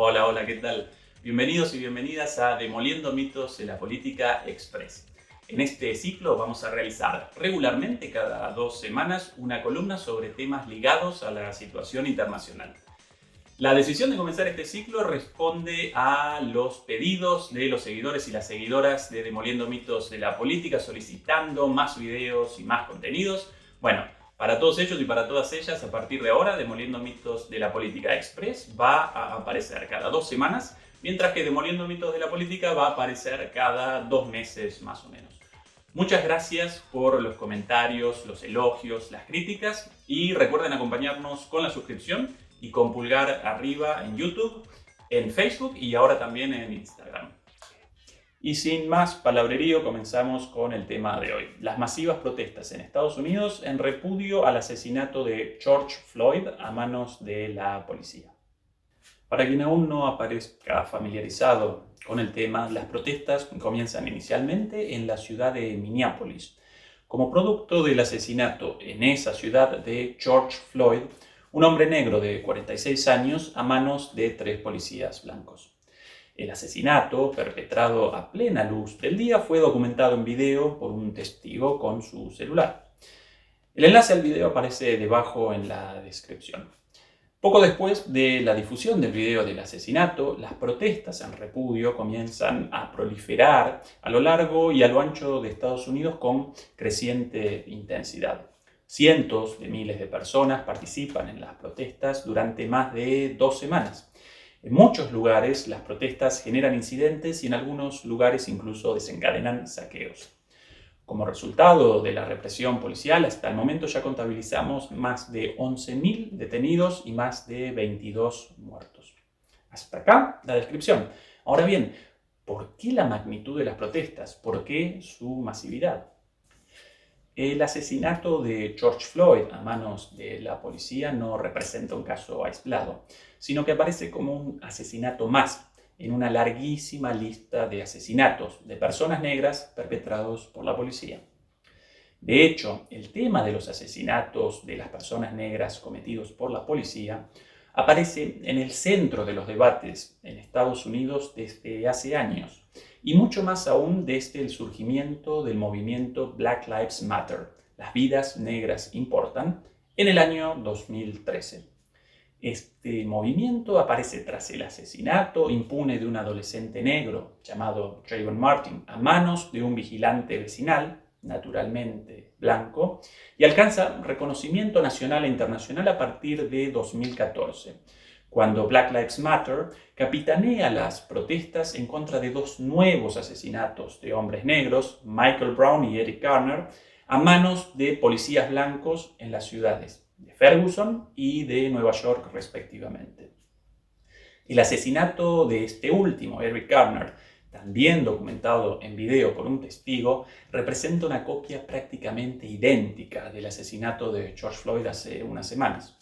Hola, hola, ¿qué tal? Bienvenidos y bienvenidas a Demoliendo mitos de la política express. En este ciclo vamos a realizar regularmente cada 2 semanas una columna sobre temas ligados a la situación internacional. La decisión de comenzar este ciclo responde a los pedidos de los seguidores y las seguidoras de Demoliendo mitos de la política solicitando más videos y más contenidos. Bueno, para todos ellos y para todas ellas, a partir de ahora, Demoliendo mitos de la política express va a aparecer cada 2 semanas, mientras que Demoliendo mitos de la política va a aparecer cada 2 meses más o menos. Muchas gracias por los comentarios, los elogios, las críticas y recuerden acompañarnos con la suscripción y con pulgar arriba en YouTube, en Facebook y ahora también en Instagram. Y sin más palabrerío, comenzamos con el tema de hoy. Las masivas protestas en Estados Unidos en repudio al asesinato de George Floyd a manos de la policía. Para quien aún no aparezca familiarizado con el tema, las protestas comienzan inicialmente en la ciudad de Minneapolis, como producto del asesinato en esa ciudad de George Floyd, un hombre negro de 46 años a manos de 3 policías blancos. El asesinato, perpetrado a plena luz del día, fue documentado en video por un testigo con su celular. El enlace al video aparece debajo en la descripción. Poco después de la difusión del video del asesinato, las protestas en repudio comienzan a proliferar a lo largo y a lo ancho de Estados Unidos con creciente intensidad. Cientos de miles de personas participan en las protestas durante más de 2 semanas. En muchos lugares las protestas generan incidentes y en algunos lugares incluso desencadenan saqueos. Como resultado de la represión policial, hasta el momento ya contabilizamos más de 11.000 detenidos y más de 22 muertos. Hasta acá la descripción. Ahora bien, ¿por qué la magnitud de las protestas? ¿Por qué su masividad? El asesinato de George Floyd a manos de la policía no representa un caso aislado, sino que aparece como un asesinato más en una larguísima lista de asesinatos de personas negras perpetrados por la policía. De hecho, el tema de los asesinatos de las personas negras cometidos por la policía aparece en el centro de los debates en Estados Unidos desde hace años, y mucho más aún desde el surgimiento del movimiento Black Lives Matter, las vidas negras importan, en el año 2013. Este movimiento aparece tras el asesinato impune de un adolescente negro llamado Trayvon Martin a manos de un vigilante vecinal, naturalmente blanco, y alcanza reconocimiento nacional e internacional a partir de 2014, cuando Black Lives Matter capitanea las protestas en contra de 2 nuevos asesinatos de hombres negros, Michael Brown y Eric Garner, a manos de policías blancos en las ciudades de Ferguson y de Nueva York respectivamente. El asesinato de este último, Eric Garner, también documentado en video por un testigo, representa una copia prácticamente idéntica del asesinato de George Floyd hace unas semanas.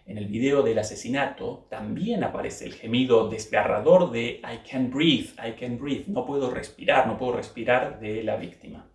En el video del asesinato también aparece el gemido desgarrador de I can't breathe, no puedo respirar de la víctima.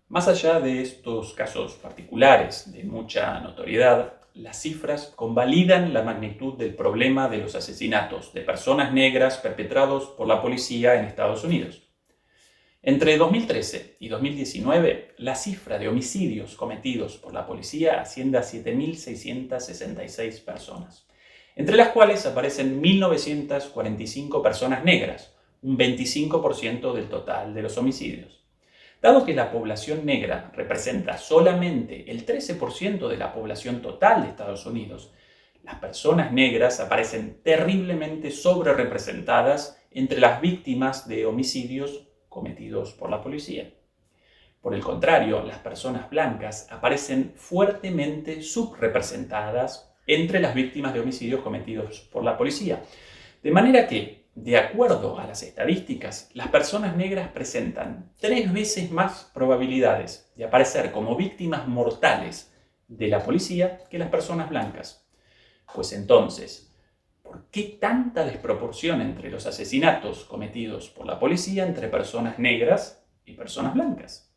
Más allá de estos casos particulares de mucha notoriedad, las cifras convalidan la magnitud del problema de los asesinatos de personas negras perpetrados por la policía en Estados Unidos. Entre 2013 y 2019, la cifra de homicidios cometidos por la policía asciende a 7.666 personas, entre las cuales aparecen 1.945 personas negras, un 25% del total de los homicidios. Dado que la población negra representa solamente el 13% de la población total de Estados Unidos, las personas negras aparecen terriblemente sobrerepresentadas entre las víctimas de homicidios cometidos por la policía. Por el contrario, las personas blancas aparecen fuertemente subrepresentadas entre las víctimas de homicidios cometidos por la policía. De manera que, de acuerdo a las estadísticas, las personas negras presentan 3 veces más probabilidades de aparecer como víctimas mortales de la policía que las personas blancas. Pues entonces, ¿por qué tanta desproporción entre los asesinatos cometidos por la policía entre personas negras y personas blancas?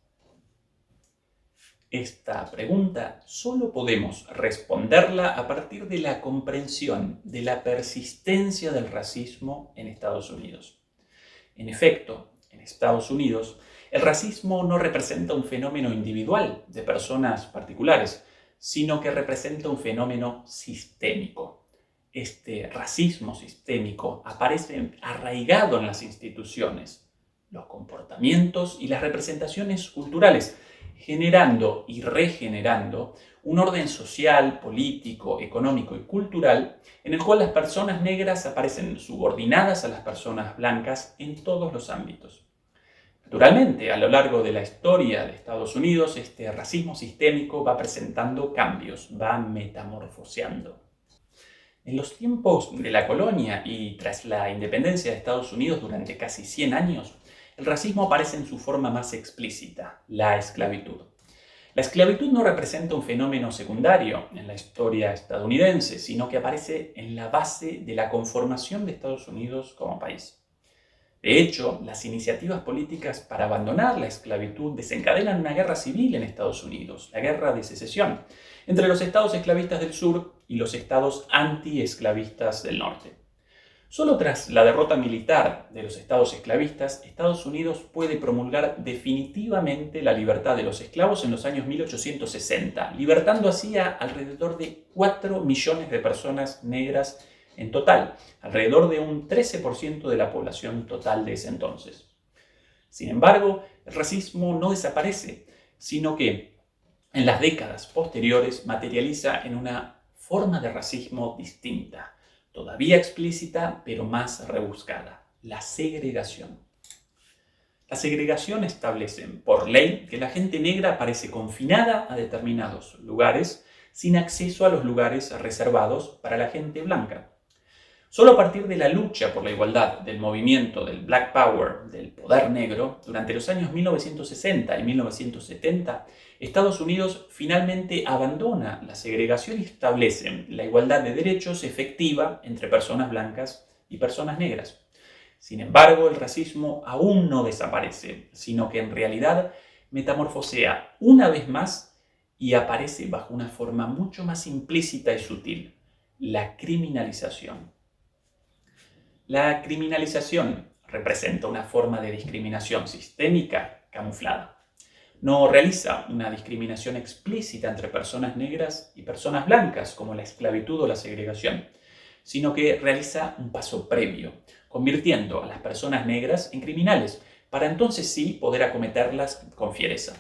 Esta pregunta solo podemos responderla a partir de la comprensión de la persistencia del racismo en Estados Unidos. En efecto, en Estados Unidos, el racismo no representa un fenómeno individual de personas particulares, sino que representa un fenómeno sistémico. Este racismo sistémico aparece arraigado en las instituciones, los comportamientos y las representaciones culturales, generando y regenerando un orden social, político, económico y cultural en el cual las personas negras aparecen subordinadas a las personas blancas en todos los ámbitos. Naturalmente, a lo largo de la historia de Estados Unidos, este racismo sistémico va presentando cambios, va metamorfoseando. En los tiempos de la colonia y tras la independencia de Estados Unidos durante casi 100 años, el racismo aparece en su forma más explícita, la esclavitud. La esclavitud no representa un fenómeno secundario en la historia estadounidense, sino que aparece en la base de la conformación de Estados Unidos como país. De hecho, las iniciativas políticas para abandonar la esclavitud desencadenan una guerra civil en Estados Unidos, la Guerra de Secesión, entre los estados esclavistas del sur y los estados anti-esclavistas del norte. Solo tras la derrota militar de los estados esclavistas, Estados Unidos puede promulgar definitivamente la libertad de los esclavos en los años 1860, libertando así a alrededor de 4 millones de personas negras en total, alrededor de un 13% de la población total de ese entonces. Sin embargo, el racismo no desaparece, sino que en las décadas posteriores materializa en una forma de racismo distinta, todavía explícita pero más rebuscada: la segregación. La segregación establece por ley que la gente negra aparece confinada a determinados lugares sin acceso a los lugares reservados para la gente blanca. Solo a partir de la lucha por la igualdad, del movimiento del Black Power, del poder negro, durante los años 1960 y 1970, Estados Unidos finalmente abandona la segregación y establece la igualdad de derechos efectiva entre personas blancas y personas negras. Sin embargo, el racismo aún no desaparece, sino que en realidad metamorfosea una vez más y aparece bajo una forma mucho más implícita y sutil: la criminalización. La criminalización representa una forma de discriminación sistémica camuflada. No realiza una discriminación explícita entre personas negras y personas blancas, como la esclavitud o la segregación, sino que realiza un paso previo, convirtiendo a las personas negras en criminales, para entonces sí poder acometerlas con fiereza.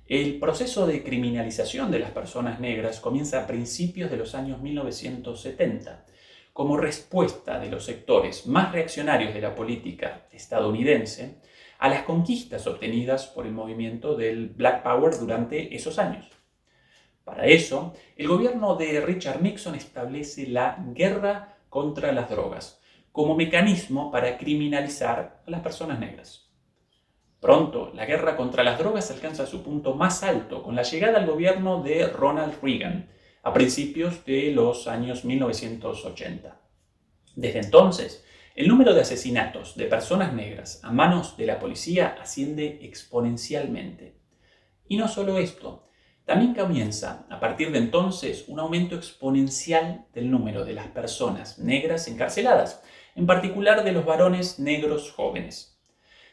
El proceso de criminalización de las personas negras comienza a principios de los años 1970, como respuesta de los sectores más reaccionarios de la política estadounidense a las conquistas obtenidas por el movimiento del Black Power durante esos años. Para eso, el gobierno de Richard Nixon establece la guerra contra las drogas como mecanismo para criminalizar a las personas negras. Pronto, la guerra contra las drogas alcanza su punto más alto con la llegada al gobierno de Ronald Reagan a principios de los años 1980. Desde entonces, el número de asesinatos de personas negras a manos de la policía asciende exponencialmente. Y no solo esto, también comienza a partir de entonces un aumento exponencial del número de las personas negras encarceladas, en particular de los varones negros jóvenes.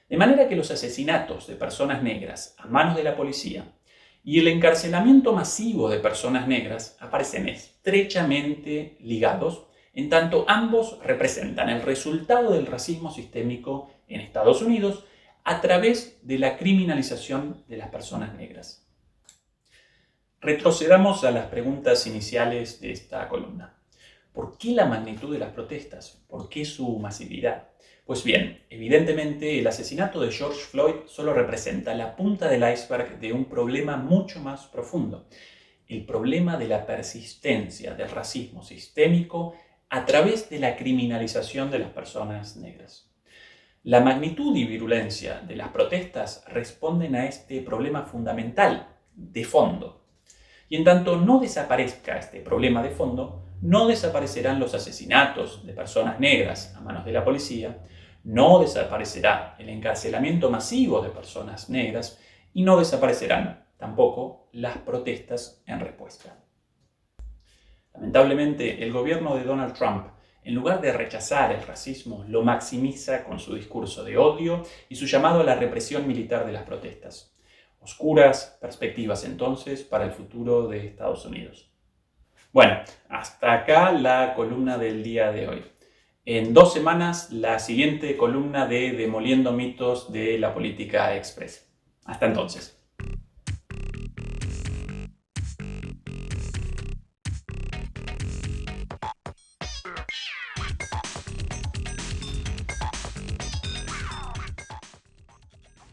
De manera que los asesinatos de personas negras a manos de la policía y el encarcelamiento masivo de personas negras aparecen estrechamente ligados, en tanto ambos representan el resultado del racismo sistémico en Estados Unidos a través de la criminalización de las personas negras. Retrocedamos a las preguntas iniciales de esta columna. ¿Por qué la magnitud de las protestas? ¿Por qué su masividad? Pues bien, evidentemente el asesinato de George Floyd solo representa la punta del iceberg de un problema mucho más profundo: el problema de la persistencia del racismo sistémico a través de la criminalización de las personas negras. La magnitud y virulencia de las protestas responden a este problema fundamental, de fondo. Y en tanto no desaparezca este problema de fondo, no desaparecerán los asesinatos de personas negras a manos de la policía, no desaparecerá el encarcelamiento masivo de personas negras y no desaparecerán tampoco las protestas en respuesta. Lamentablemente, el gobierno de Donald Trump, en lugar de rechazar el racismo, lo maximiza con su discurso de odio y su llamado a la represión militar de las protestas. Oscuras perspectivas entonces para el futuro de Estados Unidos. Bueno, hasta acá la columna del día de hoy. En 2 semanas, la siguiente columna de Demoliendo mitos de la política express. Hasta entonces.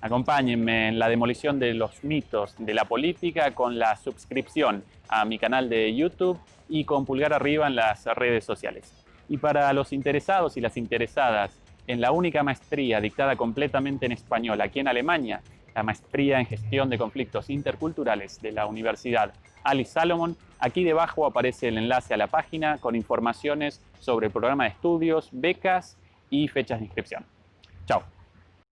Acompáñenme en la demolición de los mitos de la política con la suscripción a mi canal de YouTube y con pulgar arriba en las redes sociales. Y para los interesados y las interesadas en la única maestría dictada completamente en español aquí en Alemania, la maestría en gestión de conflictos interculturales de la Universidad Alice Salomon, aquí debajo aparece el enlace a la página con informaciones sobre el programa de estudios, becas y fechas de inscripción.